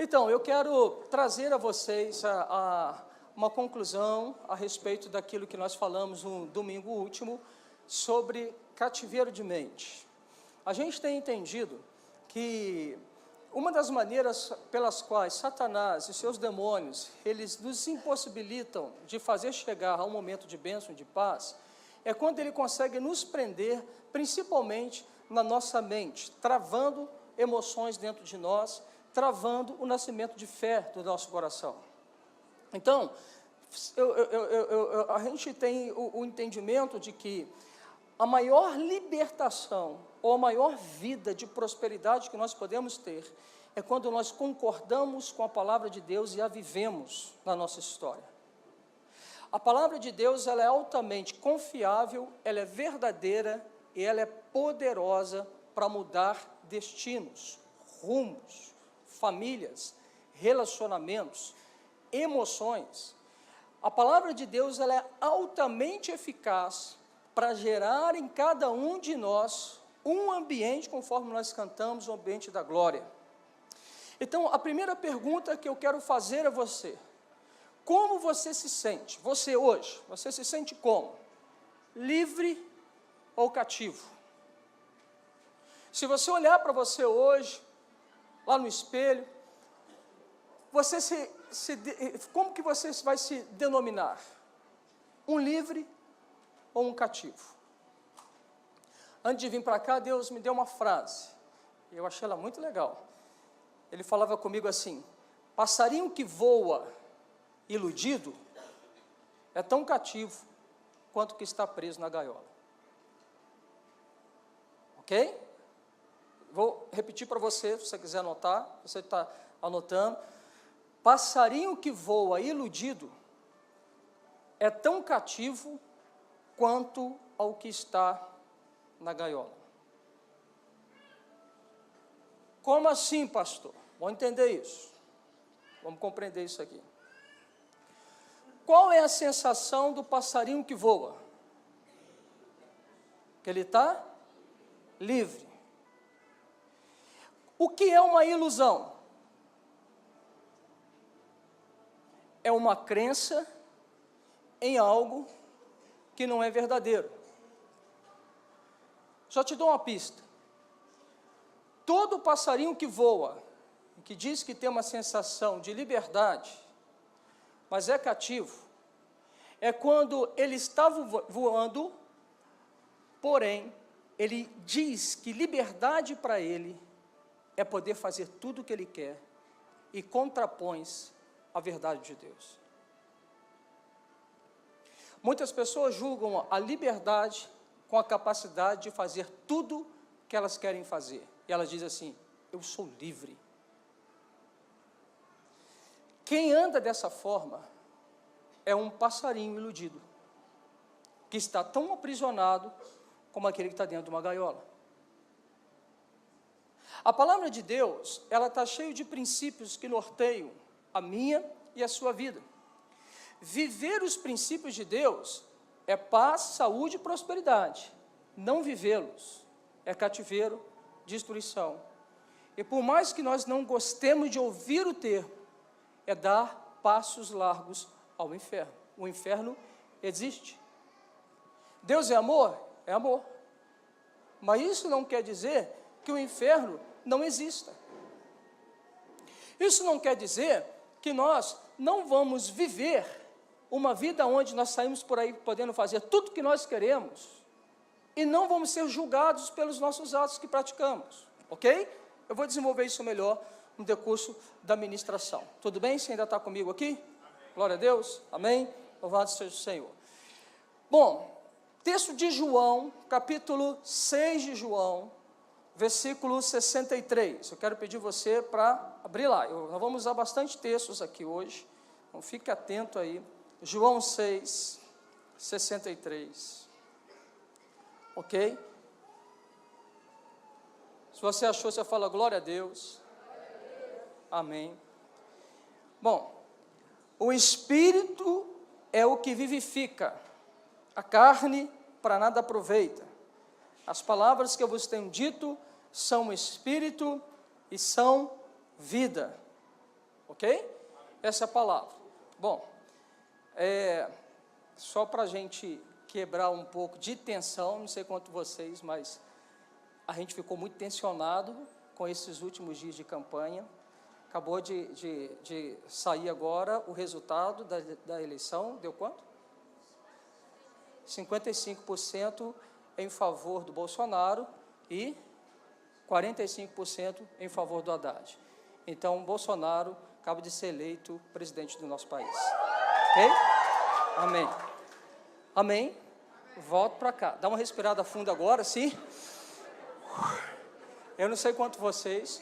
Então, eu quero trazer a vocês uma conclusão a respeito daquilo que nós falamos no domingo último, sobre cativeiro de mente. A gente tem entendido que uma das maneiras pelas quais Satanás e seus demônios, eles nos impossibilitam de fazer chegar a um momento de bênção, de paz, é quando ele consegue nos prender, principalmente na nossa mente, travando emoções dentro de nós, travando o nascimento de fé do nosso coração. Então, a gente tem o entendimento de que a maior libertação, ou a maior vida de prosperidade que nós podemos ter, é quando nós concordamos com a palavra de Deus e a vivemos na nossa história. A palavra de Deus, ela é altamente confiável, ela é verdadeira e ela é poderosa para mudar destinos, rumos, famílias, relacionamentos, emoções. A palavra de Deus, ela é altamente eficaz para gerar em cada um de nós um ambiente, conforme nós cantamos, o ambiente da glória. Então, a primeira pergunta que eu quero fazer a você: como você se sente? Você hoje, você se sente como? Livre ou cativo? Se você olhar para você hoje, lá no espelho, como que você vai se denominar? Um livre ou um cativo? Antes de vir para cá, Deus me deu uma frase, e eu achei ela muito legal. Ele falava comigo assim: passarinho que voa iludido é tão cativo quanto que está preso na gaiola. Ok? Vou repetir para você, se você quiser anotar, você está anotando. Passarinho que voa iludido é tão cativo quanto ao que está na gaiola. Como assim, pastor? Vamos entender isso. Vamos compreender isso aqui. Qual é a sensação do passarinho que voa? Que ele está livre. O que é uma ilusão? É uma crença em algo que não é verdadeiro. Só te dou uma pista. Todo passarinho que voa, que diz que tem uma sensação de liberdade, mas é cativo, é quando ele está voando, porém, ele diz que liberdade para ele é poder fazer tudo o que ele quer e contrapõe a verdade de Deus. Muitas pessoas julgam a liberdade com a capacidade de fazer tudo que elas querem fazer. E elas dizem assim: eu sou livre. Quem anda dessa forma é um passarinho iludido, que está tão aprisionado como aquele que está dentro de uma gaiola. A palavra de Deus, ela está cheia de princípios que norteiam a minha e a sua vida. Viver os princípios de Deus é paz, saúde e prosperidade. Não vivê-los é cativeiro, destruição. E por mais que nós não gostemos de ouvir o termo, é dar passos largos ao inferno. O inferno existe. Deus é amor? É amor. Mas isso não quer dizer que o inferno não exista. Isso não quer dizer que nós não vamos viver uma vida onde nós saímos por aí podendo fazer tudo o que nós queremos e não vamos ser julgados pelos nossos atos que praticamos, ok? Eu vou desenvolver isso melhor no decurso da ministração. Tudo bem? Você ainda está comigo aqui? Amém. Glória a Deus. Amém? Louvado seja o Senhor. Bom, texto de João, capítulo 6 de João, versículo 63. Eu quero pedir você para abrir lá. Nós vamos usar bastante textos aqui hoje, então fique atento aí. João 6, 63. Ok? Se você achou, você fala glória a Deus. Amém. Bom, o Espírito é o que vivifica, a carne para nada aproveita. As palavras que eu vos tenho dito são Espírito e são vida. ok? Essa é a palavra. Bom, só para a gente quebrar um pouco de tensão, não sei quanto vocês, mas a gente ficou muito tensionado com esses últimos dias de campanha. Acabou de sair agora o resultado da eleição, deu quanto? 55% em favor do Bolsonaro e 45% em favor do Haddad. Então, Bolsonaro acaba de ser eleito presidente do nosso país. Ok? Amém. Amém. Volto para cá. Dá uma respirada funda agora, sim? Eu não sei quanto vocês,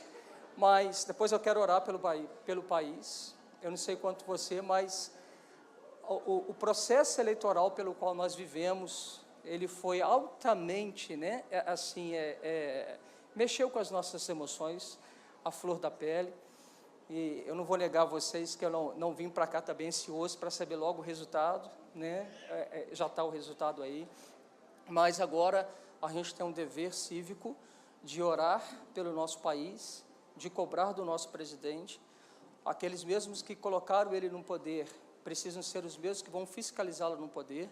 mas depois eu quero orar pelo país. Eu não sei quanto você, mas o processo eleitoral pelo qual nós vivemos, ele foi altamente, né, mexeu com as nossas emoções, a flor da pele, e eu não vou negar a vocês que eu não vim para cá também ansioso para saber logo o resultado, né, já está o resultado aí, mas agora a gente tem um dever cívico de orar pelo nosso país, de cobrar do nosso presidente, aqueles mesmos que colocaram ele no poder, precisam ser os mesmos que vão fiscalizá-lo no poder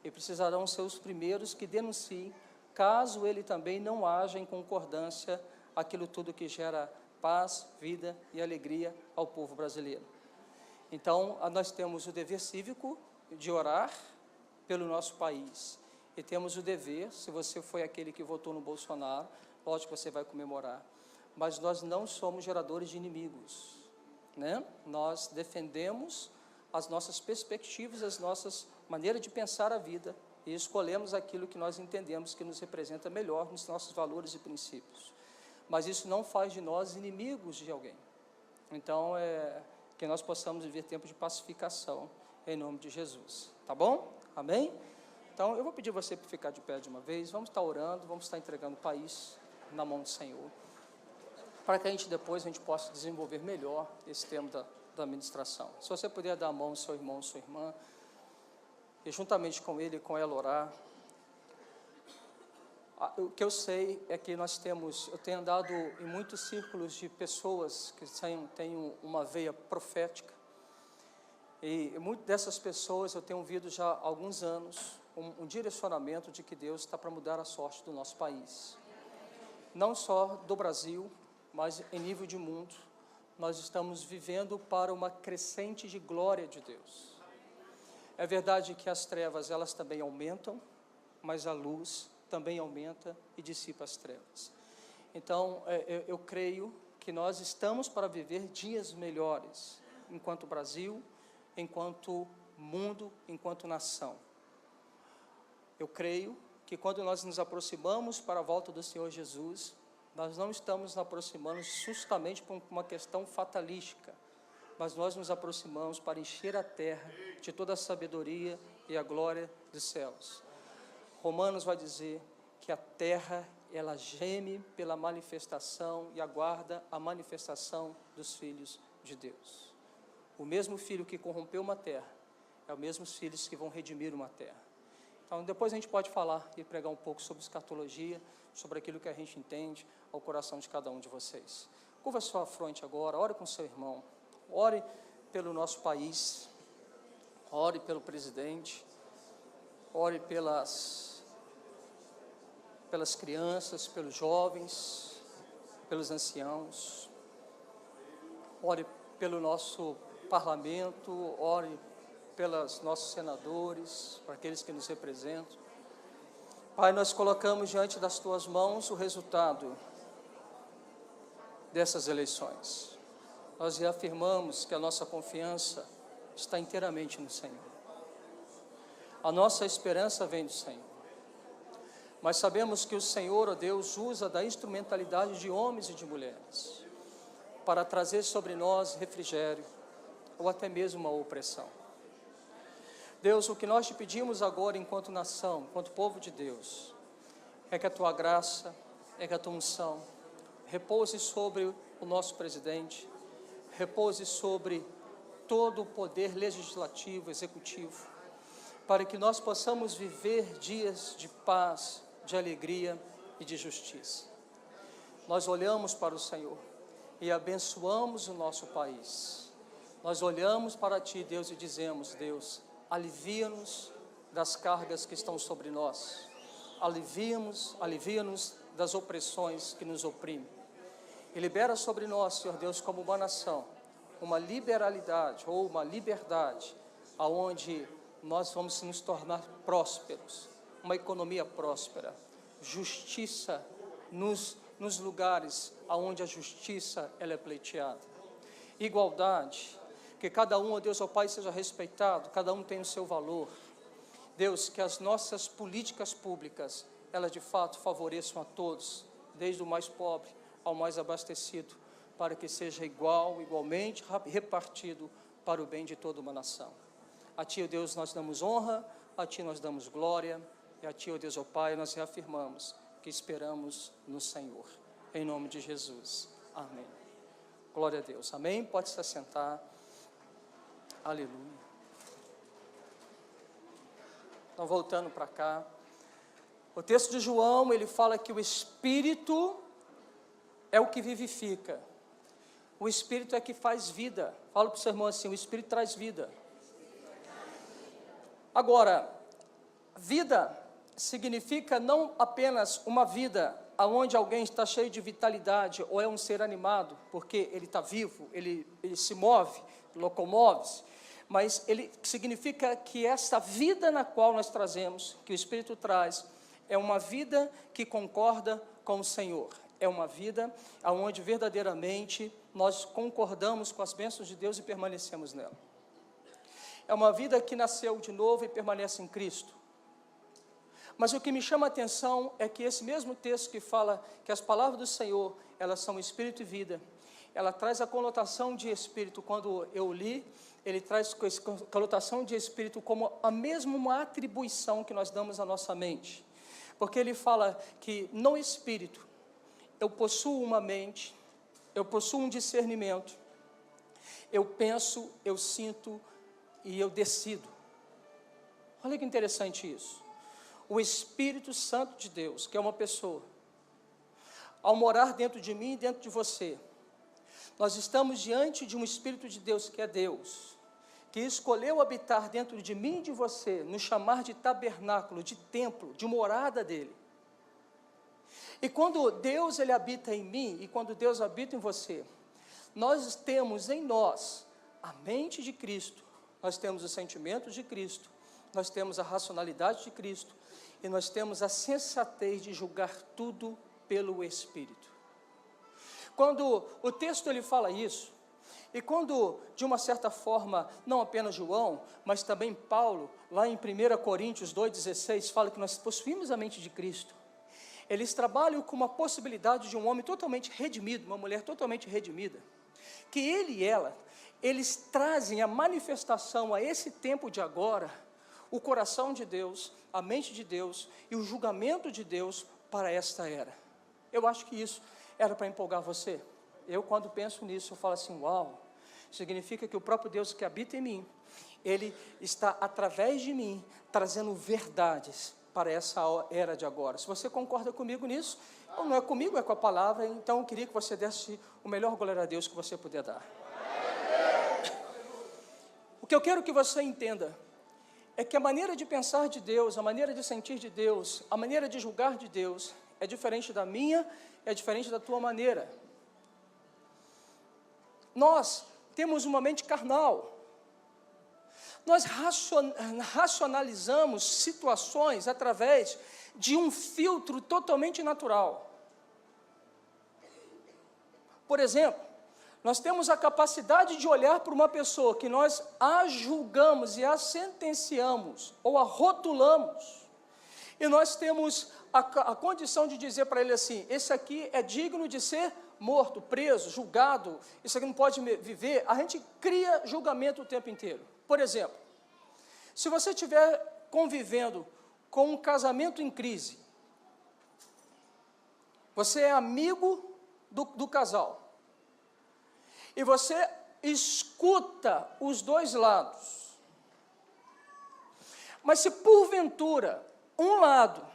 e precisarão ser os primeiros que denunciem, caso ele também não haja em concordância aquilo tudo que gera paz, vida e alegria ao povo brasileiro. Então, nós temos o dever cívico de orar pelo nosso país e temos o dever, se você foi aquele que votou no Bolsonaro, lógico que você vai comemorar, mas nós não somos geradores de inimigos, né? Nós defendemos as nossas perspectivas, as nossas maneiras de pensar a vida e escolhemos aquilo que nós entendemos que nos representa melhor nos nossos valores e princípios. Mas isso não faz de nós inimigos de alguém. Então, que nós possamos viver tempo de pacificação em nome de Jesus. Tá bom? Amém? Então, eu vou pedir você para ficar de pé de uma vez, vamos estar orando, vamos estar entregando o país na mão do Senhor, para que depois a gente possa desenvolver melhor esse tema da administração. Se você puder dar a mão ao seu irmão, à sua irmã, e juntamente com ele e com ela orar. O que eu sei é que eu tenho andado em muitos círculos de pessoas que têm uma veia profética, e muitas dessas pessoas eu tenho ouvido já há alguns anos um direcionamento de que Deus está para mudar a sorte do nosso país. Não só do Brasil, mas em nível de mundo, nós estamos vivendo para uma crescente de glória de Deus. É verdade que as trevas, elas também aumentam, mas a luz também aumenta e dissipa as trevas. Então, eu creio que nós estamos para viver dias melhores, enquanto Brasil, enquanto mundo, enquanto nação. Eu creio que quando nós nos aproximamos para a volta do Senhor Jesus, nós não estamos nos aproximando justamente por uma questão fatalística, mas nós nos aproximamos para encher a terra de toda a sabedoria e a glória dos céus. Romanos vai dizer que a terra, ela geme pela manifestação e aguarda a manifestação dos filhos de Deus. O mesmo filho que corrompeu uma terra, é o mesmo filhos que vão redimir uma terra. Então, depois a gente pode falar e pregar um pouco sobre escatologia, sobre aquilo que a gente entende ao coração de cada um de vocês. Curva a sua fronte agora, ore com seu irmão, ore pelo nosso país, ore pelo presidente, ore pelas crianças, pelos jovens, pelos anciãos, ore pelo nosso parlamento, ore pelos nossos senadores, para aqueles que nos representam. Pai, nós colocamos diante das Tuas mãos o resultado dessas eleições. Nós reafirmamos que a nossa confiança está inteiramente no Senhor. A nossa esperança vem do Senhor. Mas sabemos que o Senhor, ó Deus, usa da instrumentalidade de homens e de mulheres para trazer sobre nós refrigério ou até mesmo uma opressão. Deus, o que nós te pedimos agora enquanto nação, enquanto povo de Deus, é que a Tua graça, é que a Tua unção repouse sobre o nosso presidente, repouse sobre todo o poder legislativo, executivo, para que nós possamos viver dias de paz, de alegria e de justiça. Nós olhamos para o Senhor e abençoamos o nosso país. nós olhamos para Ti, Deus, e dizemos: Deus, alivia-nos das cargas que estão sobre nós, alivia-nos das opressões que nos oprimem, e libera sobre nós, Senhor Deus, como uma nação, uma liberalidade ou uma liberdade, aonde nós vamos nos tornar prósperos, uma economia próspera, justiça nos lugares aonde a justiça ela é pleiteada, igualdade, que cada um, ó Deus, ó Pai, seja respeitado, cada um tem o seu valor. Deus, que as nossas políticas públicas, elas de fato favoreçam a todos, desde o mais pobre ao mais abastecido, para que seja igualmente repartido para o bem de toda uma nação. A Ti, ó Deus, nós damos honra, a Ti nós damos glória, e a Ti, ó Deus, ó Pai, nós reafirmamos que esperamos no Senhor. Em nome de Jesus. Amém. Glória a Deus. Amém. Pode se assentar. Aleluia. Então, voltando para cá. O texto de João, ele fala que o Espírito é o que vivifica. O Espírito é que faz vida. Fala para o seu irmão assim: o Espírito traz vida. Agora, vida significa não apenas uma vida onde alguém está cheio de vitalidade ou é um ser animado, porque ele está vivo, ele se move, locomove-se, mas ele significa que essa vida na qual nós trazemos, que o Espírito traz, é uma vida que concorda com o Senhor, é uma vida onde verdadeiramente nós concordamos com as bênçãos de Deus e permanecemos nela. É uma vida que nasceu de novo e permanece em Cristo. Mas o que me chama a atenção é que esse mesmo texto que fala que as palavras do Senhor, elas são espírito e vida, ela traz a conotação de espírito. Quando eu li, ele traz a conotação de espírito como a mesma uma atribuição que nós damos à nossa mente. Porque ele fala que no espírito, eu possuo uma mente, eu possuo um discernimento, eu penso, eu sinto e eu decido. Olha que interessante isso. O Espírito Santo de Deus, que é uma pessoa, ao morar dentro de mim e dentro de você, nós estamos diante de um Espírito de Deus que é Deus, que escolheu habitar dentro de mim e de você, nos chamar de tabernáculo, de templo, de morada dele. E quando Deus ele habita em mim e quando Deus habita em você, nós temos em nós a mente de Cristo, nós temos os sentimentos de Cristo, nós temos a racionalidade de Cristo e nós temos a sensatez de julgar tudo pelo Espírito. Quando o texto ele fala isso, e quando, de uma certa forma, não apenas João, mas também Paulo, lá em 1 Coríntios 2,16, fala que nós possuímos a mente de Cristo, eles trabalham com uma possibilidade de um homem totalmente redimido, uma mulher totalmente redimida, que ele e ela, eles trazem a manifestação a esse tempo de agora, o coração de Deus, a mente de Deus e o julgamento de Deus para esta era. Eu acho que isso era para empolgar você. Eu, quando penso nisso, eu falo assim: uau, significa que o próprio Deus que habita em mim, Ele está através de mim, trazendo verdades para essa era de agora. Se você concorda comigo nisso, ou não é comigo, é com a palavra, então eu queria que você desse o melhor glória a Deus que você puder dar. O que eu quero que você entenda é que a maneira de pensar de Deus, a maneira de sentir de Deus, a maneira de julgar de Deus é diferente da minha, é diferente da tua maneira. Nós temos uma mente carnal. Nós racionalizamos situações através de um filtro totalmente natural. Por exemplo, nós temos a capacidade de olhar para uma pessoa que nós a julgamos e a sentenciamos, ou a rotulamos, e nós temos a condição de dizer para ele assim: esse aqui é digno de ser morto, preso, julgado, isso aqui não pode viver. A gente cria julgamento o tempo inteiro. Por exemplo, se você estiver convivendo com um casamento em crise, você é amigo do casal, e você escuta os dois lados, mas se porventura um lado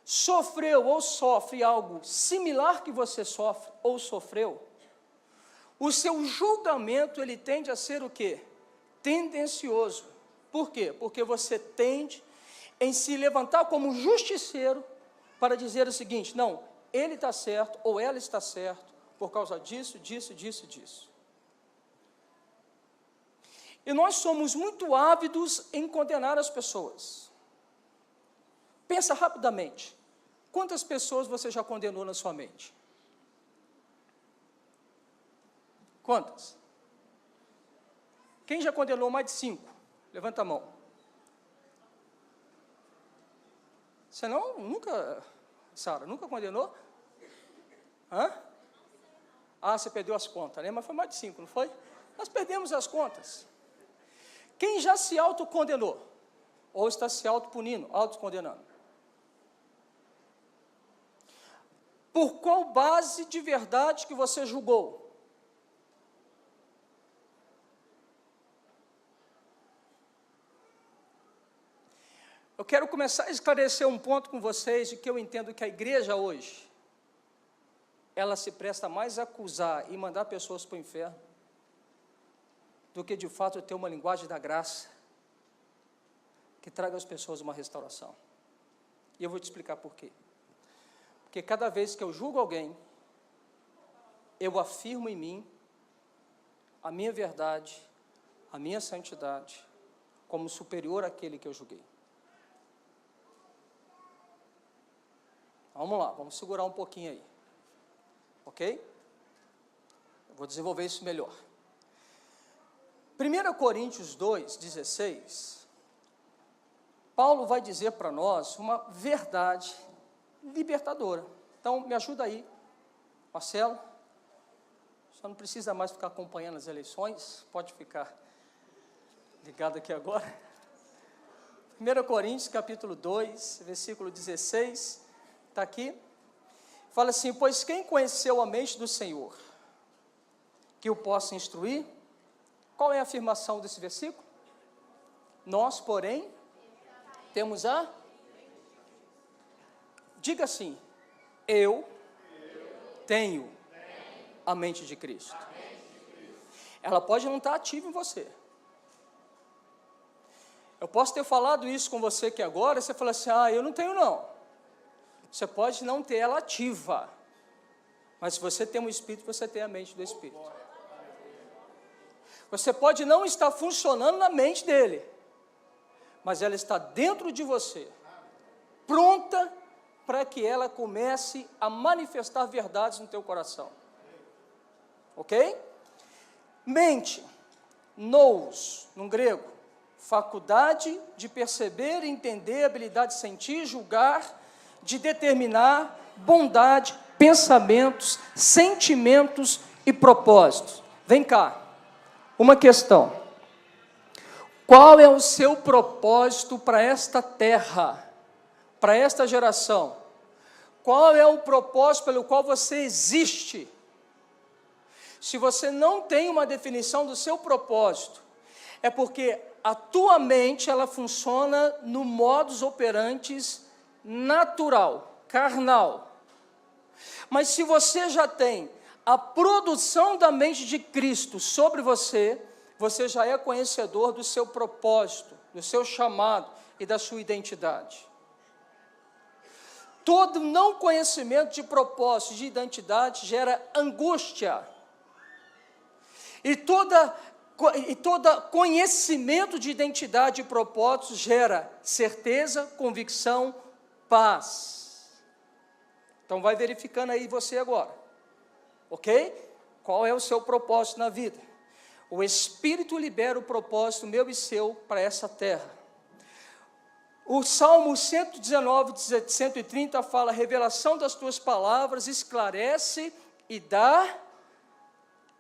sofreu ou sofre algo similar que você sofre ou sofreu, o seu julgamento, ele tende a ser o quê? Tendencioso. Por quê? Porque você tende em se levantar como justiceiro para dizer o seguinte: não, ele está certo ou ela está certo por causa disso, disso, disso, disso. E nós somos muito ávidos em condenar as pessoas. Pensa rapidamente, quantas pessoas você já condenou na sua mente? Quantas? Quem já condenou mais de 5? Levanta a mão. Você nunca, Sara, nunca condenou? Hã? Ah, você perdeu as contas, né? Mas foi mais de 5, não foi? Nós perdemos as contas. Quem já se autocondenou? Ou está se autopunindo, autocondenando? Por qual base de verdade que você julgou? Eu quero começar a esclarecer um ponto com vocês, de que eu entendo que a igreja hoje, ela se presta mais a acusar e mandar pessoas para o inferno, do que de fato ter uma linguagem da graça, que traga às pessoas uma restauração. E eu vou te explicar por quê. Porque cada vez que eu julgo alguém, eu afirmo em mim a minha verdade, a minha santidade, como superior àquele que eu julguei. Vamos lá, vamos segurar um pouquinho aí. Ok? Eu vou desenvolver isso melhor. 1 Coríntios 2:16, Paulo vai dizer para nós uma verdade libertadora. Então, me ajuda aí, Marcelo. Só não precisa mais ficar acompanhando as eleições, pode ficar ligado aqui agora. 1 Coríntios, capítulo 2, versículo 16, está aqui. Fala assim: pois quem conheceu a mente do Senhor, que o possa instruir? Qual é a afirmação desse versículo? Nós, porém, temos a... Diga assim: eu tenho a mente de Cristo. Ela pode não estar ativa em você. Eu posso ter falado isso com você aqui agora, e você fala assim: eu não tenho não. Você pode não ter ela ativa, mas se você tem um Espírito, você tem a mente do Espírito. Você pode não estar funcionando na mente dele, mas ela está dentro de você, pronta para que ela comece a manifestar verdades no teu coração. Ok? Mente, nous, no grego, faculdade de perceber, entender, habilidade de sentir, julgar, de determinar, bondade, pensamentos, sentimentos e propósitos. Vem cá, uma questão. Qual é o seu propósito para esta terra, para esta geração? Qual é o propósito pelo qual você existe? Se você não tem uma definição do seu propósito, é porque a tua mente, ela funciona no modus operandi natural, carnal. Mas se você já tem a produção da mente de Cristo sobre você, você já é conhecedor do seu propósito, do seu chamado e da sua identidade. Todo não conhecimento de propósito, de identidade, gera angústia. E todo conhecimento de identidade e propósito gera certeza, convicção, paz. Então vai verificando aí você agora, ok? Qual é o seu propósito na vida? O Espírito libera o propósito meu e seu para essa terra. O Salmo 119, 130 fala: revelação das tuas palavras esclarece e dá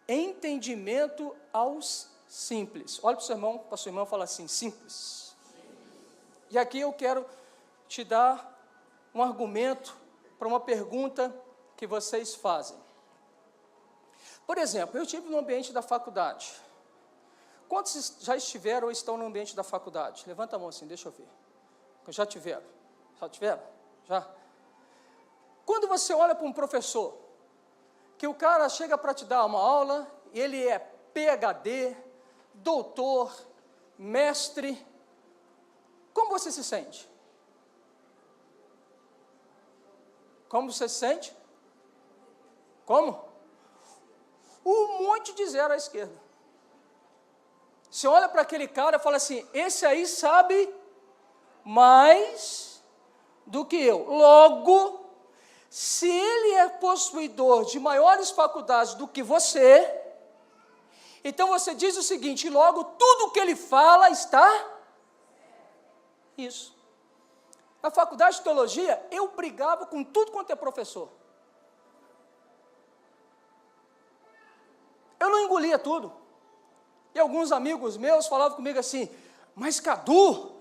entendimento aos simples. Olha para o seu irmão, para a sua irmã, fala assim: simples. E aqui eu quero te dar um argumento para uma pergunta que vocês fazem. Por exemplo, eu estive no ambiente da faculdade. Quantos já estiveram ou estão no ambiente da faculdade? Levanta a mão assim, deixa eu ver. Já tiveram? Já tiveram? Já? Quando você olha para um professor, que o cara chega para te dar uma aula ele é PhD, doutor, mestre. Como você se sente? Como você se sente? Como? Um monte de zero à esquerda. Você olha para aquele cara e fala assim, esse aí sabe mais do que eu. Logo, se ele é possuidor de maiores faculdades do que você, então você diz o seguinte, logo tudo o que ele fala está isso. Na faculdade de teologia, eu brigava com tudo quanto é professor. Eu não engolia tudo. E alguns amigos meus falavam comigo assim, mas Cadu,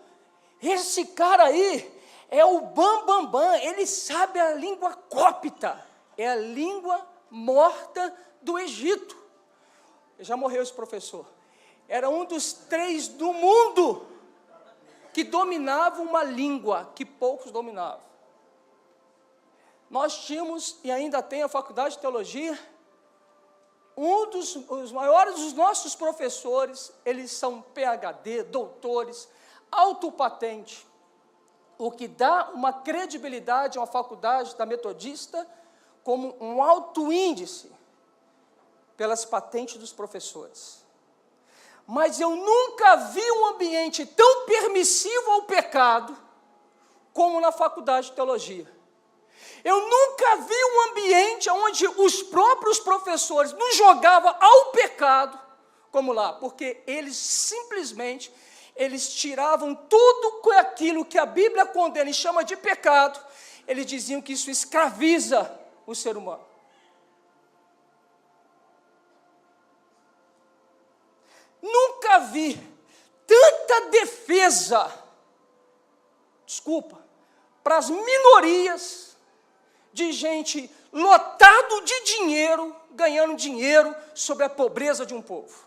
esse cara aí é o bambambam, ele sabe a língua cópita, é a língua morta do Egito. Já morreu esse professor. Era um dos 3 do mundo que dominava uma língua que poucos dominavam. Nós tínhamos, e ainda tem a faculdade de teologia, os maiores dos nossos professores, eles são PhD, doutores, autopatente, o que dá uma credibilidade a uma faculdade da Metodista como um alto índice pelas patentes dos professores. Mas eu nunca vi um ambiente tão permissivo ao pecado como na faculdade de teologia. Eu nunca vi um ambiente onde os próprios professores nos jogavam ao pecado como lá, porque eles simplesmente, eles tiravam tudo aquilo que a Bíblia condena e chama de pecado, eles diziam que isso escraviza o ser humano. Nunca vi tanta defesa, para as minorias, de gente lotado de dinheiro, ganhando dinheiro sobre a pobreza de um povo.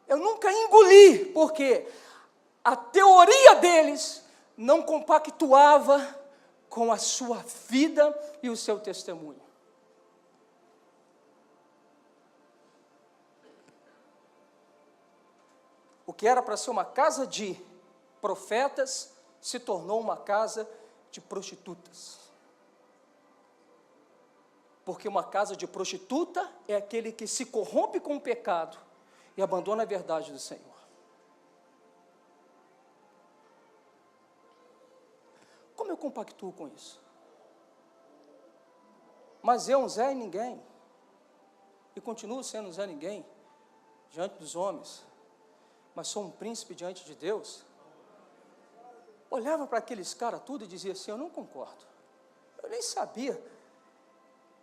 Eu nunca engoli, porque a teoria deles não compactuava com a sua vida e o seu testemunho. O que era para ser uma casa de profetas, se tornou uma casa de prostitutas. Porque uma casa de prostituta é aquele que se corrompe com o pecado e abandona a verdade do Senhor. Como eu compactuo com isso? Mas eu, um Zé e ninguém, e continuo sendo um Zé ninguém, diante dos homens, mas sou um príncipe diante de Deus, olhava para aqueles caras tudo e dizia assim, eu não concordo. Eu nem sabia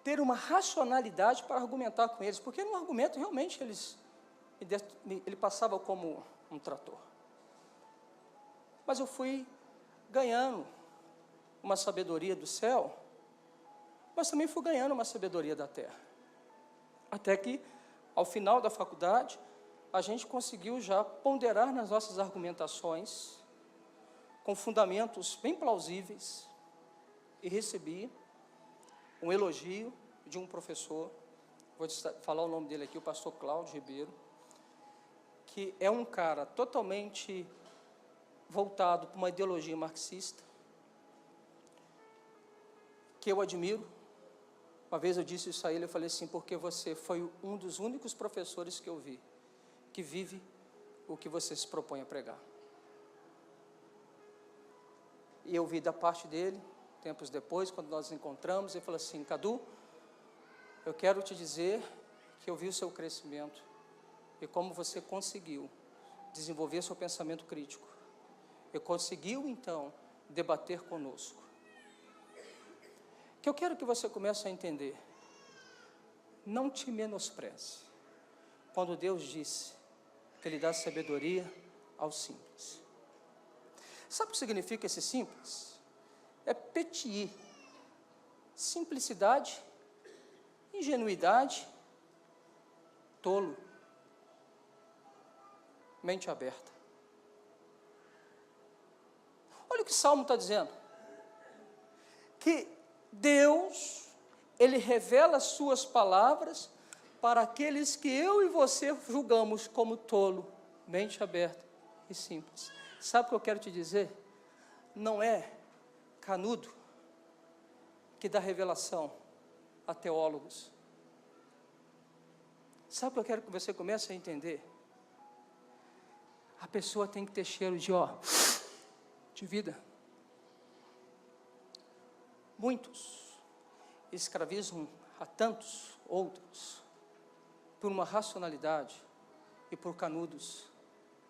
ter uma racionalidade para argumentar com eles, porque no argumento realmente ele passava como um trator. Mas eu fui ganhando uma sabedoria do céu, mas também fui ganhando uma sabedoria da terra. Até que, ao final da faculdade, a gente conseguiu já ponderar nas nossas argumentações, com fundamentos bem plausíveis, e recebi um elogio de um professor, vou falar o nome dele aqui, o pastor Cláudio Ribeiro, que é um cara totalmente voltado para uma ideologia marxista, que eu admiro. Uma vez eu disse isso a ele, eu falei assim, porque você foi um dos únicos professores que eu vi, que vive o que você se propõe a pregar. E eu vi da parte dele, tempos depois, quando nós nos encontramos, ele falou assim, Cadu, eu quero te dizer que eu vi o seu crescimento e como você conseguiu desenvolver seu pensamento crítico. E conseguiu, então, debater conosco. Que eu quero que você comece a entender. Não te menospreze. Quando Deus disse que Ele dá sabedoria aos simples. Sabe o que significa esse simples? É petit. Simplicidade, ingenuidade, tolo, mente aberta. Olha o que o Salmo está dizendo. que Deus, Ele revela as suas palavras para aqueles que eu e você julgamos como tolo, mente aberta e simples. Sabe o que eu quero te dizer? Não é Canudo que dá revelação a teólogos. Sabe o que eu quero que você comece a entender? A pessoa tem que ter cheiro de vida. Muitos escravizam a tantos outros por uma racionalidade e por canudos.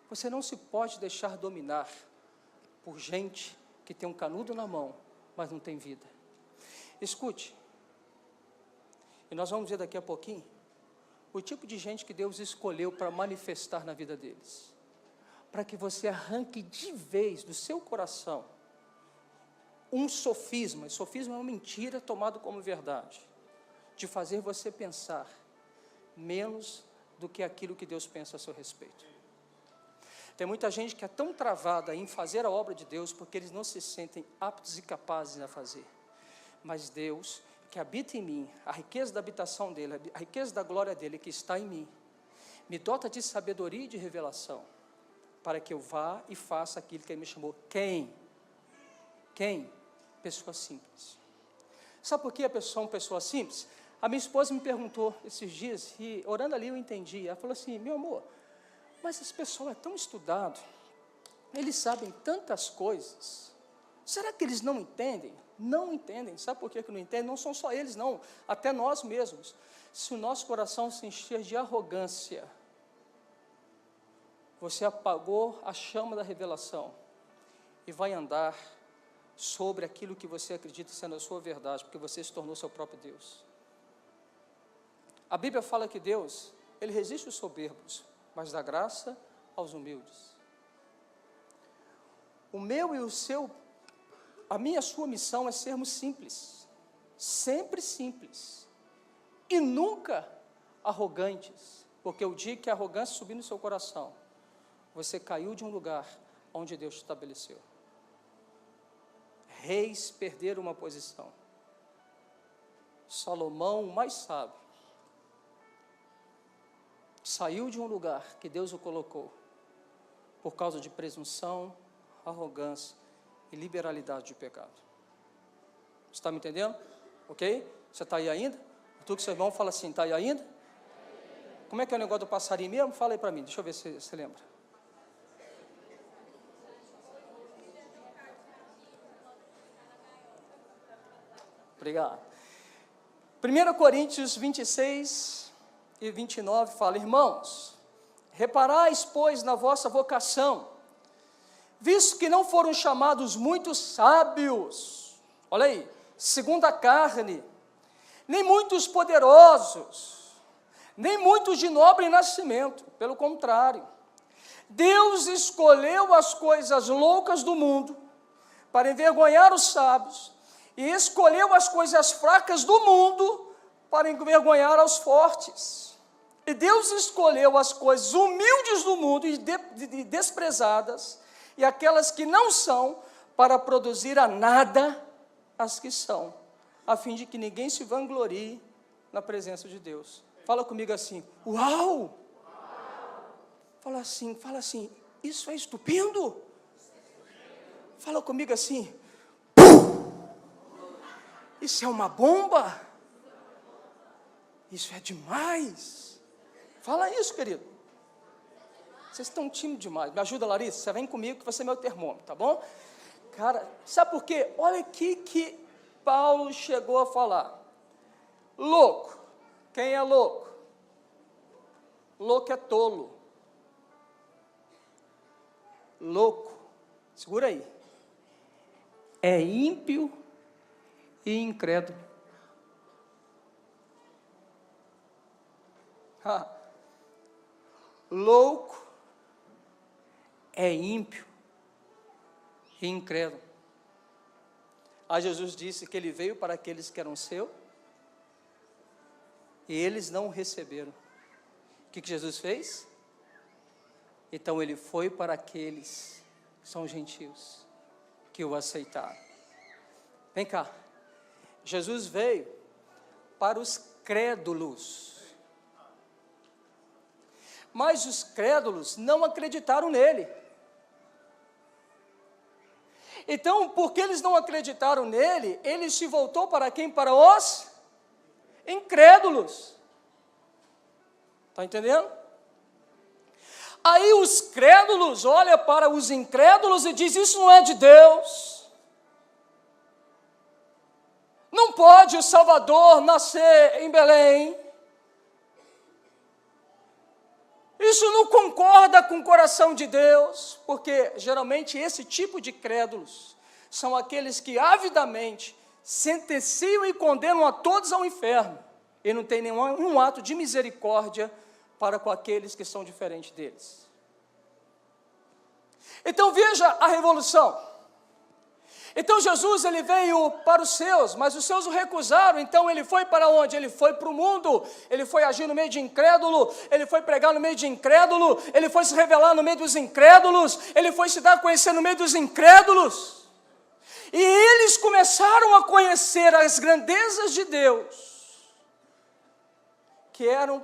Você não se pode deixar dominar por gente que tem um canudo na mão, mas não tem vida. Escute, e nós vamos ver daqui a pouquinho, o tipo de gente que Deus escolheu para manifestar na vida deles, para que você arranque de vez do seu coração um sofisma. Sofisma é uma mentira tomada como verdade, de fazer você pensar menos do que aquilo que Deus pensa a seu respeito. Tem muita gente que é tão travada em fazer a obra de Deus, porque eles não se sentem aptos e capazes a fazer. Mas Deus, que habita em mim, a riqueza da habitação dele, a riqueza da glória dele que está em mim, me dota de sabedoria e de revelação, para que eu vá e faça aquilo que ele me chamou. Quem? Pessoa simples. Sabe por que a pessoa é uma pessoa simples? A minha esposa me perguntou esses dias, e orando ali eu entendi. Ela falou assim: meu amor, mas esse pessoal é tão estudado, eles sabem tantas coisas, será que eles não entendem? Não entendem. Sabe por que não entendem? Não são só eles, não, até nós mesmos. Se o nosso coração se encher de arrogância, você apagou a chama da revelação e vai andar sobre aquilo que você acredita sendo a sua verdade, porque você se tornou seu próprio Deus. A Bíblia fala que Deus, Ele resiste os soberbos, mas dá graça aos humildes. O meu e o seu, a minha e a sua missão é sermos simples, sempre simples, e nunca arrogantes, porque o dia que a arrogância subir no seu coração, você caiu de um lugar onde Deus te estabeleceu. Reis perderam uma posição. Salomão, o mais sábio, saiu de um lugar que Deus o colocou por causa de presunção, arrogância e liberalidade de pecado. Você está me entendendo? Ok? Você está aí ainda? Tu que seu irmão fala assim, está aí ainda? Como é que é o negócio do passarinho mesmo? Fala aí para mim, deixa eu ver se você lembra. Obrigado. 1 Coríntios 26 e 29 fala: irmãos, reparais, pois, na vossa vocação, visto que não foram chamados muitos sábios, olha aí, segundo a carne, nem muitos poderosos, nem muitos de nobre nascimento, pelo contrário, Deus escolheu as coisas loucas do mundo para envergonhar os sábios, e escolheu as coisas fracas do mundo para envergonhar aos fortes. E Deus escolheu as coisas humildes do mundo e desprezadas, e aquelas que não são, para produzir a nada as que são, a fim de que ninguém se vanglorie na presença de Deus. Fala comigo assim: uau! Fala assim, isso é estupendo? Fala comigo assim: isso é uma bomba? Isso é demais. Fala isso, querido. Vocês estão tímidos demais. Me ajuda, Larissa, você vem comigo que você é meu termômetro, tá bom? Cara, sabe por quê? Olha aqui que Paulo chegou a falar. Louco. Quem é louco? Louco é tolo. Louco, segura aí, é ímpio e incrédulo. Louco é ímpio e incrédulo. Jesus disse que ele veio para aqueles que eram seus e eles não o receberam. O que Jesus fez? Então ele foi para aqueles que são gentios, que o aceitaram. Vem cá, Jesus veio para os crédulos. Mas os crédulos não acreditaram nele. Então, porque eles não acreditaram nele, ele se voltou para quem? Para os incrédulos. Está entendendo? Aí os crédulos olham para os incrédulos e dizem: isso não é de Deus. Não pode o Salvador nascer em Belém. Isso não concorda com o coração de Deus, porque geralmente esse tipo de crédulos são aqueles que avidamente sentenciam e condenam a todos ao inferno, e não tem nenhum ato de misericórdia para com aqueles que são diferentes deles. Então veja a revolução. Então Jesus, ele veio para os seus, mas os seus o recusaram. Então ele foi para onde? Ele foi para o mundo, ele foi agir no meio de incrédulo, ele foi pregar no meio de incrédulo, ele foi se revelar no meio dos incrédulos, ele foi se dar a conhecer no meio dos incrédulos. E eles começaram a conhecer as grandezas de Deus, que eram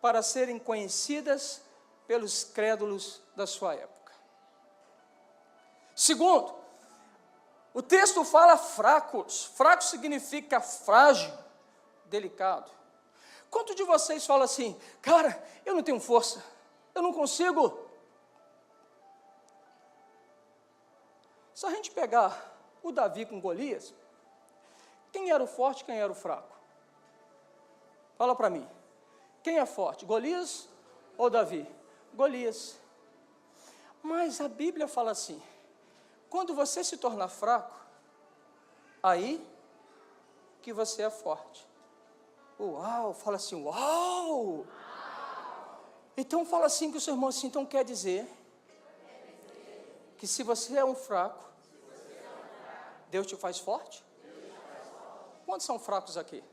para serem conhecidas pelos crédulos da sua época. Segundo, o texto fala fracos. Fraco significa frágil, delicado. Quantos de vocês falam assim: cara, eu não tenho força, eu não consigo? Se a gente pegar o Davi com Golias, quem era o forte, quem era o fraco? Fala para mim. Quem é forte, Golias ou Davi? Golias. Mas a Bíblia fala assim: quando você se tornar fraco, aí que você é forte. Uau, fala assim, uau! Então fala assim que o seu irmão assim, então quer dizer que se você é um fraco, Deus te faz forte? Quantos são fracos aqui?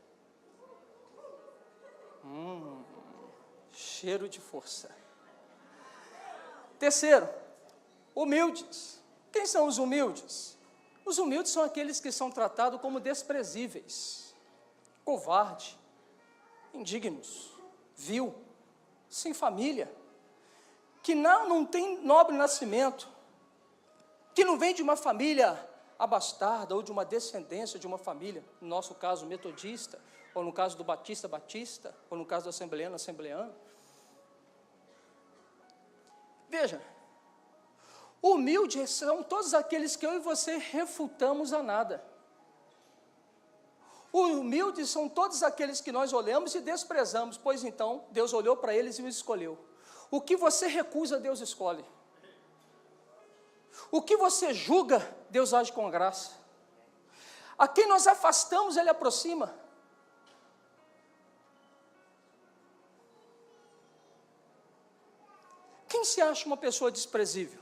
Cheiro de força. Terceiro, humildes. Quem são os humildes? Os humildes são aqueles que são tratados como desprezíveis, covardes, indignos, vil, sem família, que não tem nobre nascimento, que não vem de uma família abastada ou de uma descendência de uma família, no nosso caso metodista, ou no caso do batista, ou no caso do assembleano. Veja, humildes são todos aqueles que eu e você refutamos a nada. Humildes são todos aqueles que nós olhamos e desprezamos, pois então Deus olhou para eles e os escolheu. O que você recusa, Deus escolhe. O que você julga, Deus age com graça. A quem nós afastamos, Ele aproxima. Quem se acha uma pessoa desprezível?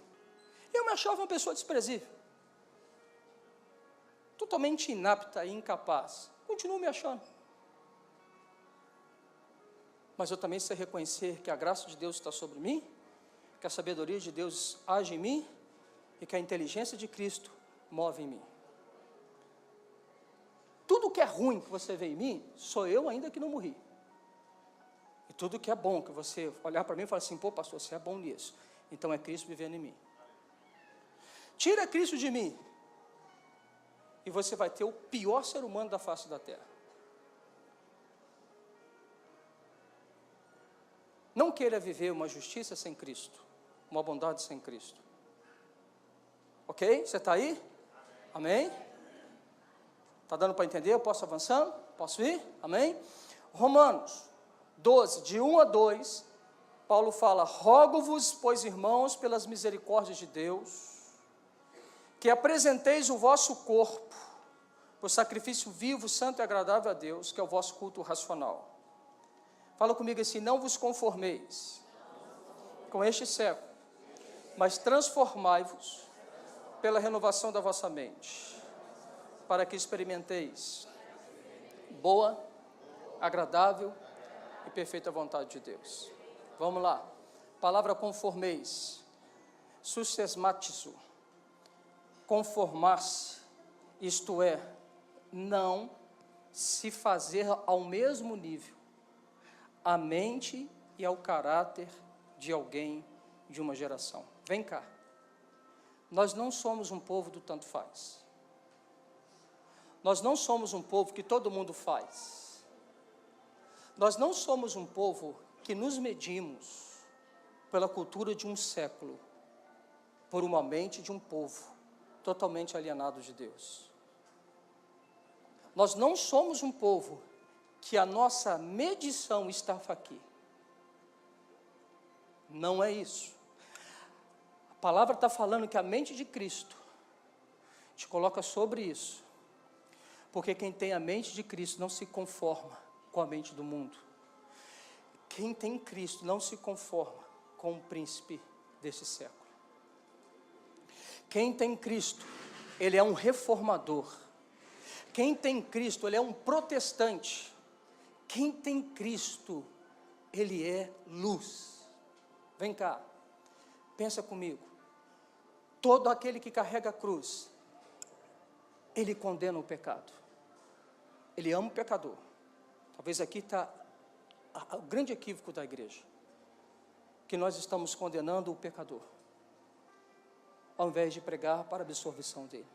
Eu me achava uma pessoa desprezível, totalmente inapta e incapaz. Continuo me achando. Mas eu também sei reconhecer que a graça de Deus está sobre mim, que a sabedoria de Deus age em mim e que a inteligência de Cristo move em mim. Tudo que é ruim que você vê em mim, sou eu ainda que não morri. E tudo que é bom, que você olhar para mim e falar assim, pô pastor, você é bom nisso. Então é Cristo vivendo em mim. Tira Cristo de mim, e você vai ter o pior ser humano da face da terra. Não queira viver uma justiça sem Cristo, uma bondade sem Cristo. Ok? Você está aí? Amém? Está dando para entender? Eu posso avançando? Posso ir? Amém? Romanos 12, de 1 a 2, Paulo fala: rogo-vos, pois irmãos, pelas misericórdias de Deus, que apresenteis o vosso corpo por sacrifício vivo, santo e agradável a Deus, que é o vosso culto racional. Fala comigo assim: não vos conformeis com este século, mas transformai-vos pela renovação da vossa mente, para que experimenteis boa, agradável e perfeita vontade de Deus. Vamos lá. Palavra conformeis, sussesmatizo, conformar-se, isto é, não se fazer ao mesmo nível a mente e ao caráter de alguém de uma geração. Vem cá. Nós não somos um povo do tanto faz. Nós não somos um povo que todo mundo faz. Nós não somos um povo que nos medimos pela cultura de um século, por uma mente de um povo totalmente alienado de Deus. Nós não somos um povo que a nossa medição está aqui. Não é isso. A palavra está falando que a mente de Cristo te coloca sobre isso. Porque quem tem a mente de Cristo não se conforma com a mente do mundo. Quem tem Cristo não se conforma com o príncipe desse século. Quem tem Cristo, ele é um reformador. Quem tem Cristo, ele é um protestante. Quem tem Cristo, ele é luz. Vem cá, pensa comigo. Todo aquele que carrega a cruz, ele condena o pecado. Ele ama o pecador. Talvez aqui está o grande equívoco da igreja, que nós estamos condenando o pecador, ao invés de pregar para a absorção dele.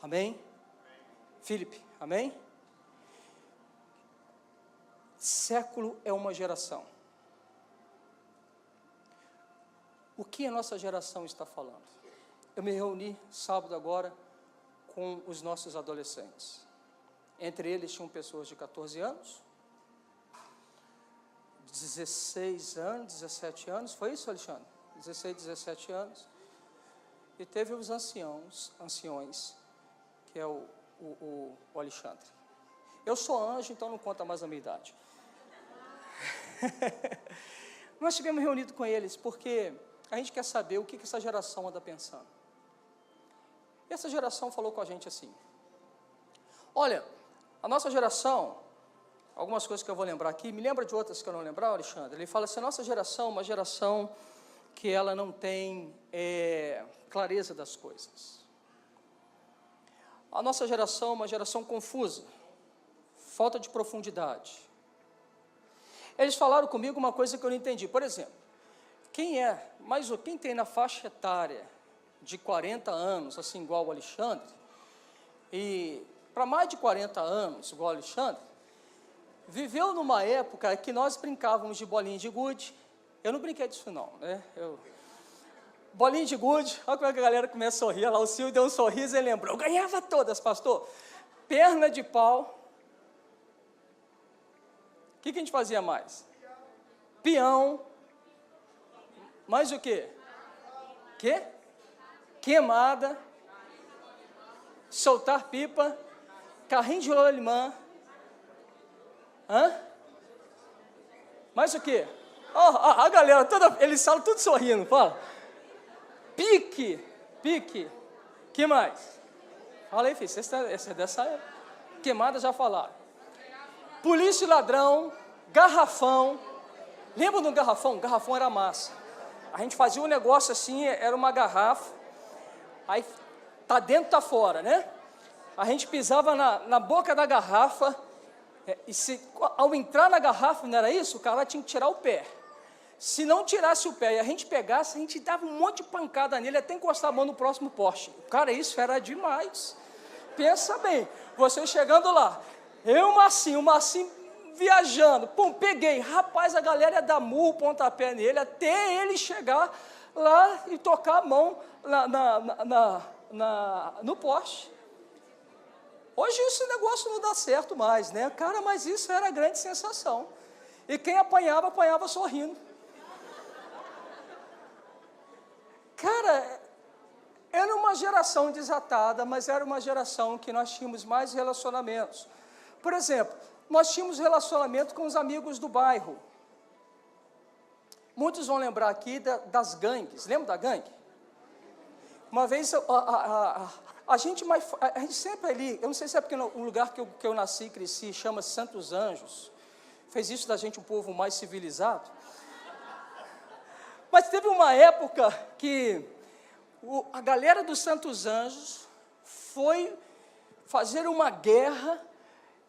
Amém? Filipe, amém? Século é uma geração. O que a nossa geração está falando? Eu me reuni sábado agora com os nossos adolescentes. Entre eles tinham pessoas de 14 anos, 16 anos, 17 anos, foi isso, Alexandre? 16, 17 anos. E teve os anciões, que é o Alexandre. Eu sou anjo, então não conta mais a minha idade. Nós estivemos reunidos com eles, porque a gente quer saber o que essa geração anda pensando. E essa geração falou com a gente assim: olha, a nossa geração, algumas coisas que eu vou lembrar aqui, me lembra de outras que eu não lembrar, Alexandre. Ele fala assim: a nossa geração é uma geração que ela não tem clareza das coisas. A nossa geração é uma geração confusa, falta de profundidade. Eles falaram comigo uma coisa que eu não entendi. Por exemplo, quem tem na faixa etária de 40 anos, assim igual o Alexandre, e para mais de 40 anos, igual o Alexandre, viveu numa época que nós brincávamos de bolinha de gude. Eu não brinquei disso não, né? Bolinha de gude, olha como é que a galera começa a sorrir. Lá o Silvio deu um sorriso e lembrou: eu ganhava todas, pastor. Perna de pau. O que a gente fazia mais? Peão. Mais o quê? Quê? Queimada. Soltar pipa. Carrinho de rolimã. Mais o quê? A galera toda, eles falam tudo sorrindo, fala. Pique. Que mais? Fala aí, filho, você é dessa época. Queimada já falaram. Polícia e ladrão, garrafão. Lembra do garrafão? O garrafão era massa. A gente fazia um negócio assim, era uma garrafa. Aí, tá dentro, tá fora, né? A gente pisava na boca da garrafa. Ao entrar na garrafa, não era isso? O cara tinha que tirar o pé. Se não tirasse o pé e a gente pegasse, a gente dava um monte de pancada nele até encostar a mão no próximo poste. Cara, isso era demais. Pensa bem, você chegando lá, o Marcinho viajando, pum, peguei. Rapaz, a galera ia dar murro, pontapé nele, até ele chegar lá e tocar a mão no poste. Hoje esse negócio não dá certo mais, né? Cara, mas isso era a grande sensação. E quem apanhava sorrindo. Cara, era uma geração desatada, mas era uma geração que nós tínhamos mais relacionamentos. Por exemplo, nós tínhamos relacionamento com os amigos do bairro. Muitos vão lembrar aqui das gangues. Lembra da gangue? Uma vez, a gente sempre ali, eu não sei se é porque o lugar que eu nasci e cresci chama Santos Anjos, fez isso da gente um povo mais civilizado. Mas teve uma época que a galera dos Santos Anjos fazer uma guerra.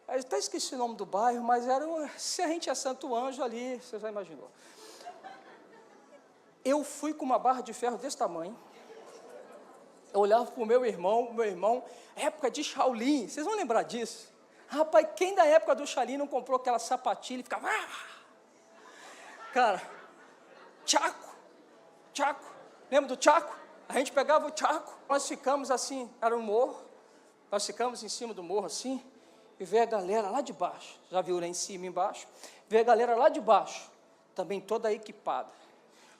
Eu até esqueci o nome do bairro, mas se a gente é Santo Anjo ali, você já imaginou. Eu fui com uma barra de ferro desse tamanho. Eu olhava para o meu irmão, época de Shaolin, vocês vão lembrar disso? Rapaz, quem da época do Shaolin não comprou aquela sapatilha e ficava... Cara, Tchaco, lembra do Tchaco? A gente pegava o Tchaco, nós ficamos assim, era um morro, nós ficamos em cima do morro assim, e veio a galera lá de baixo, já viu lá em cima e embaixo? Veio a galera lá de baixo, também toda equipada.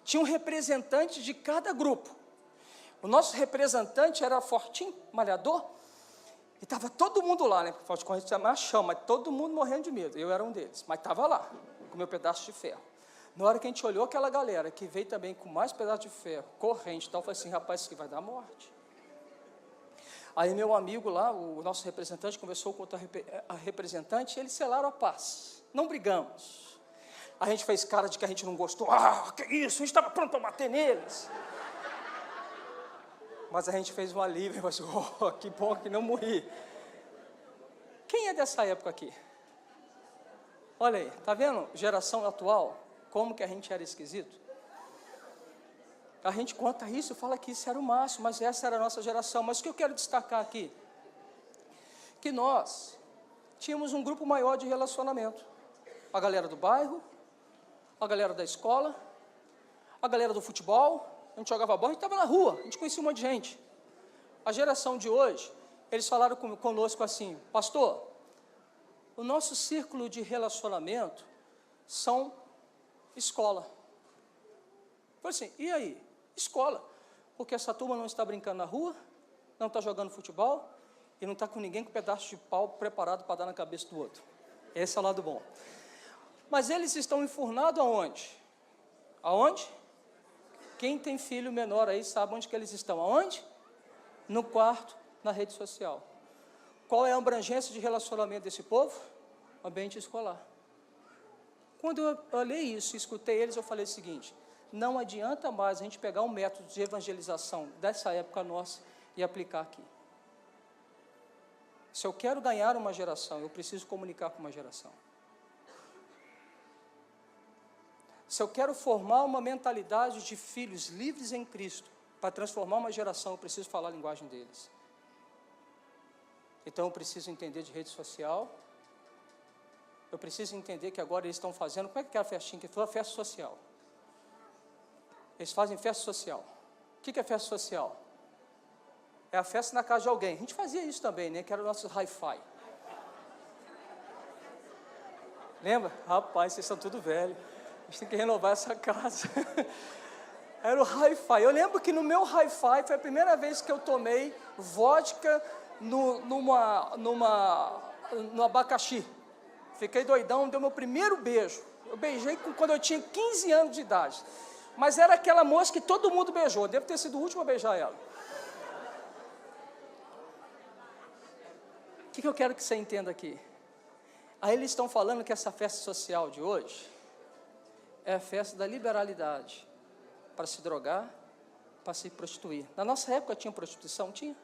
Tinha um representante de cada grupo. O nosso representante era fortinho, malhador, e estava todo mundo lá, né? Forte corrente é machão, mas todo mundo morrendo de medo. Eu era um deles, mas estava lá, com o meu pedaço de ferro. Na hora que a gente olhou aquela galera, que veio também com mais pedaço de ferro, corrente e tal, eu falei assim, rapaz, isso aqui vai dar morte. Aí meu amigo lá, o nosso representante, conversou com outra representante, e eles selaram a paz. Não brigamos. A gente fez cara de que a gente não gostou. Que isso, a gente estava pronto para bater neles. Mas a gente fez um alívio, mas que bom que não morri. Quem é dessa época aqui? Olha aí, tá vendo? Geração atual, como que a gente era esquisito? A gente conta isso, fala que isso era o máximo, mas essa era a nossa geração. Mas o que eu quero destacar aqui? Que nós tínhamos um grupo maior de relacionamento. A galera do bairro, a galera da escola, a galera do futebol. A gente jogava bola, a gente estava na rua, a gente conhecia um monte de gente. A geração de hoje, eles falaram conosco assim, pastor, o nosso círculo de relacionamento são escola. Eu falei assim, e aí? Escola. Porque essa turma não está brincando na rua, não está jogando futebol, e não está com ninguém com um pedaço de pau preparado para dar na cabeça do outro. Esse é o lado bom. Mas eles estão enfurnados aonde? Aonde? Quem tem filho menor aí sabe onde que eles estão. Aonde? No quarto, na rede social. Qual é a abrangência de relacionamento desse povo? Ambiente escolar. Quando eu olhei isso e escutei eles, eu falei o seguinte, não adianta mais a gente pegar um método de evangelização dessa época nossa e aplicar aqui. Se eu quero ganhar uma geração, eu preciso comunicar com uma geração. Se eu quero formar uma mentalidade de filhos livres em Cristo, para transformar uma geração, eu preciso falar a linguagem deles. Então, eu preciso entender de rede social, eu preciso entender que agora eles estão fazendo, como é que é a festinha? Que foi a festa social. Eles fazem festa social. O que é festa social? É a festa na casa de alguém. A gente fazia isso também, né? Que era o nosso hi-fi. Lembra? Rapaz, vocês são tudo velho. A gente tem que renovar essa casa. Era o hi-fi. Eu lembro que no meu hi-fi foi a primeira vez que eu tomei vodka no abacaxi. Fiquei doidão, deu meu primeiro beijo. Eu beijei quando eu tinha 15 anos de idade. Mas era aquela moça que todo mundo beijou. Devo ter sido o último a beijar ela. O que eu quero que você entenda aqui? Aí eles estão falando que essa festa social de hoje é a festa da liberalidade. Para se drogar, para se prostituir. Na nossa época tinha prostituição? Tinha.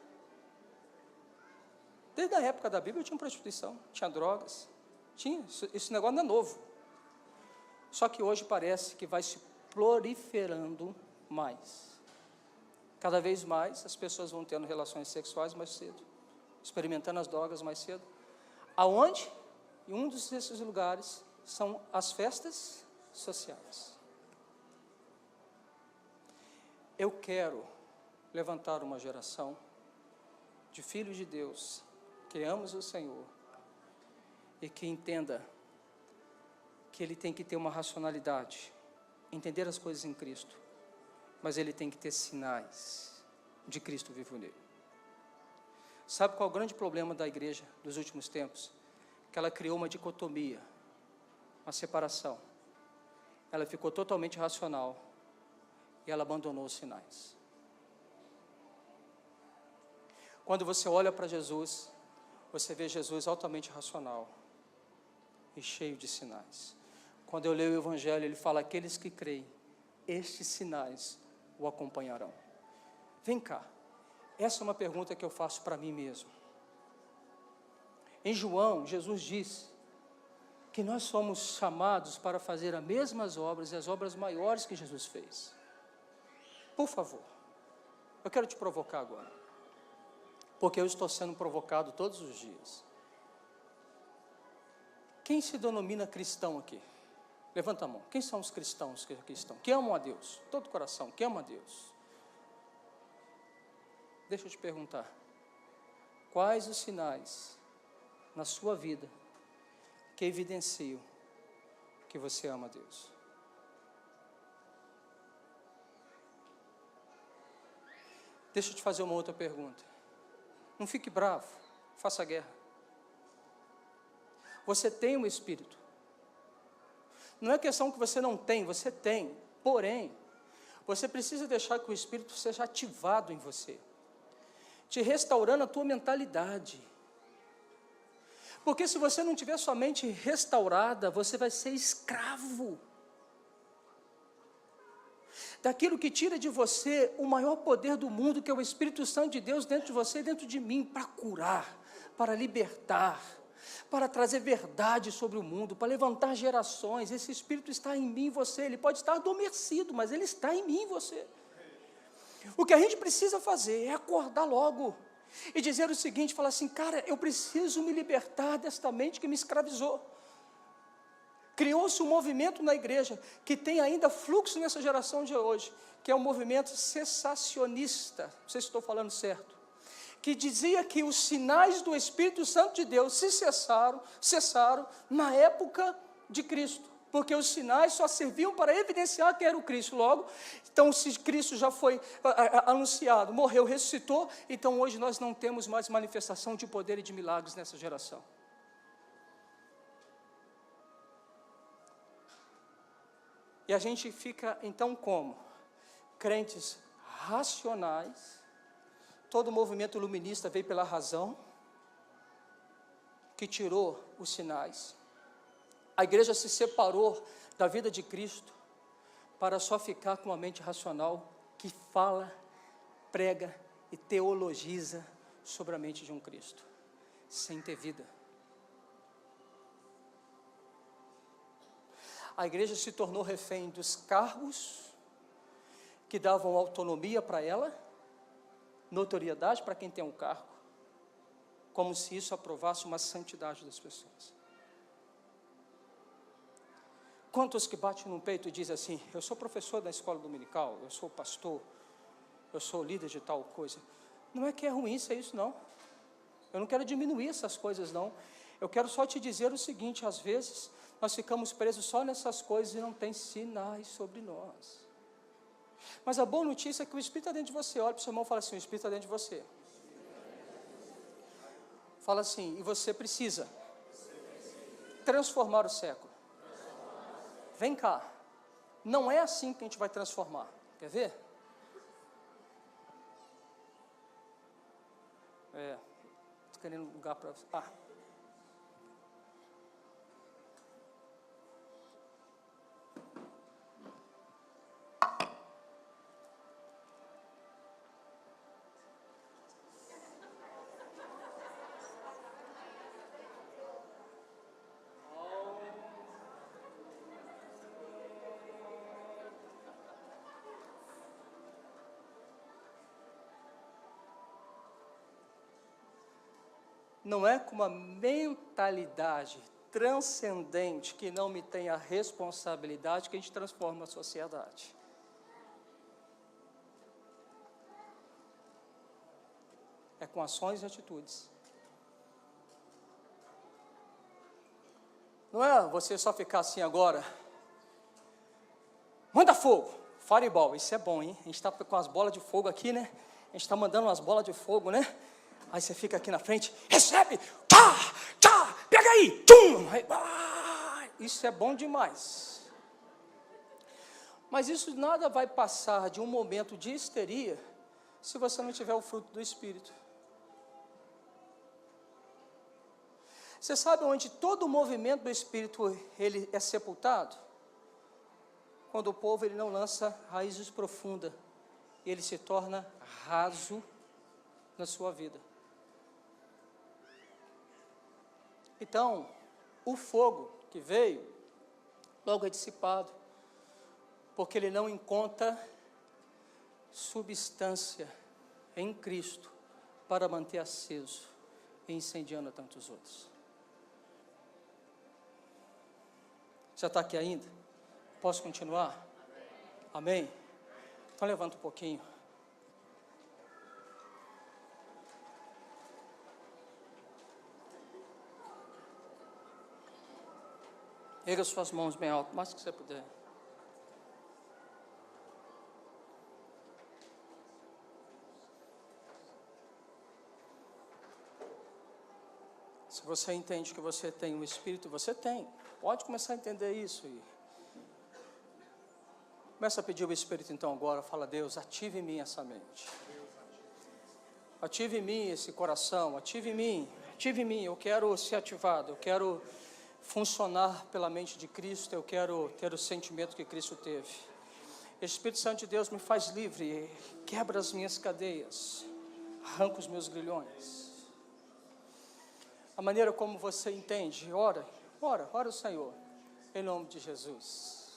Desde a época da Bíblia tinha prostituição, tinha drogas. Tinha. Esse negócio não é novo. Só que hoje parece que vai se proliferando mais. Cada vez mais as pessoas vão tendo relações sexuais mais cedo, experimentando as drogas mais cedo. Aonde? E um desses lugares são as festas sociais. Eu quero levantar uma geração de filhos de Deus que amamos o Senhor e que entenda que ele tem que ter uma racionalidade, entender as coisas em Cristo, mas ele tem que ter sinais de Cristo vivo nele. Sabe qual é o grande problema da igreja dos últimos tempos? Que ela criou uma dicotomia, uma separação. Ela ficou totalmente racional e ela abandonou os sinais. Quando você olha para Jesus, você vê Jesus altamente racional e cheio de sinais. Quando eu leio o Evangelho, ele fala, aqueles que creem, estes sinais o acompanharão. Vem cá, essa é uma pergunta que eu faço para mim mesmo. Em João, Jesus disse que nós somos chamados para fazer as mesmas obras e as obras maiores que Jesus fez. Por favor, eu quero te provocar agora, porque eu estou sendo provocado todos os dias. Quem se denomina cristão aqui? Levanta a mão. Quem são os cristãos que aqui estão? Que amam a Deus, todo o coração, que amam a Deus. Deixa eu te perguntar, quais os sinais na sua vida que evidenciam que você ama a Deus? Deixa eu te fazer uma outra pergunta. Não fique bravo, faça guerra. Você tem um Espírito. Não é questão que você não tem, você tem. Porém, você precisa deixar que o Espírito seja ativado em você, te restaurando a tua mentalidade. Porque se você não tiver sua mente restaurada, você vai ser escravo daquilo que tira de você o maior poder do mundo, que é o Espírito Santo de Deus dentro de você e dentro de mim, para curar, para libertar, para trazer verdade sobre o mundo, para levantar gerações. Esse Espírito está em mim e você. Ele pode estar adormecido, mas ele está em mim e você. O que a gente precisa fazer é acordar logo e dizer o seguinte, falar assim, cara, eu preciso me libertar desta mente que me escravizou. Criou-se um movimento na igreja que tem ainda fluxo nessa geração de hoje, que é um movimento cessacionista, não sei se estou falando certo, que dizia que os sinais do Espírito Santo de Deus se cessaram na época de Cristo, porque os sinais só serviam para evidenciar que era o Cristo. Logo, então, se Cristo já foi anunciado, morreu, ressuscitou, então hoje nós não temos mais manifestação de poder e de milagres nessa geração. E a gente fica, então, como? Crentes racionais. Todo o movimento iluminista veio pela razão, que tirou os sinais. A igreja se separou da vida de Cristo para só ficar com uma mente racional que fala, prega e teologiza sobre a mente de um Cristo, sem ter vida. A igreja se tornou refém dos cargos que davam autonomia para ela, notoriedade para quem tem um cargo, como se isso aprovasse uma santidade das pessoas. Quantos que batem no peito e dizem assim, eu sou professor da escola dominical, eu sou pastor, eu sou líder de tal coisa. Não é que é ruim ser isso, não. Eu não quero diminuir essas coisas, não. Eu quero só te dizer o seguinte, às vezes nós ficamos presos só nessas coisas e não tem sinais sobre nós. Mas a boa notícia é que o Espírito está dentro de você. Olha para o seu irmão e fala assim, o Espírito está dentro de você. Fala assim, e você precisa transformar o século. Vem cá, não é assim que a gente vai transformar. Quer ver? Estou querendo um lugar para... Não é com uma mentalidade transcendente que não me tem a responsabilidade que a gente transforma a sociedade. É com ações e atitudes. Não é você só ficar assim agora. Manda fogo, fireball, isso é bom, hein? A gente está com as bolas de fogo aqui, né? A gente está mandando umas bolas de fogo, né? Aí você fica aqui na frente, recebe, pega aí, tchum! Isso é bom demais. Mas isso nada vai passar de um momento de histeria se você não tiver o fruto do Espírito. Você sabe onde todo o movimento do Espírito ele é sepultado? Quando o povo ele não lança raízes profundas, ele se torna raso na sua vida. Então, o fogo que veio, logo é dissipado, porque ele não encontra substância em Cristo para manter aceso e incendiando a tantos outros. Já está aqui ainda? Posso continuar? Amém? Então levanta um pouquinho. Erga suas mãos bem alto, o mais que você puder. Se você entende que você tem um Espírito, você tem. Pode começar a entender isso. Começa a pedir ao Espírito então agora. Fala, Deus, ative em mim essa mente. Ative em mim esse coração. Ative em mim. Ative em mim. Eu quero ser ativado. Eu quero funcionar pela mente de Cristo. Eu quero ter o sentimento que Cristo teve. Espírito Santo de Deus, me faz livre. Quebra as minhas cadeias. Arranca os meus grilhões. A maneira como você entende, ora o Senhor, em nome de Jesus.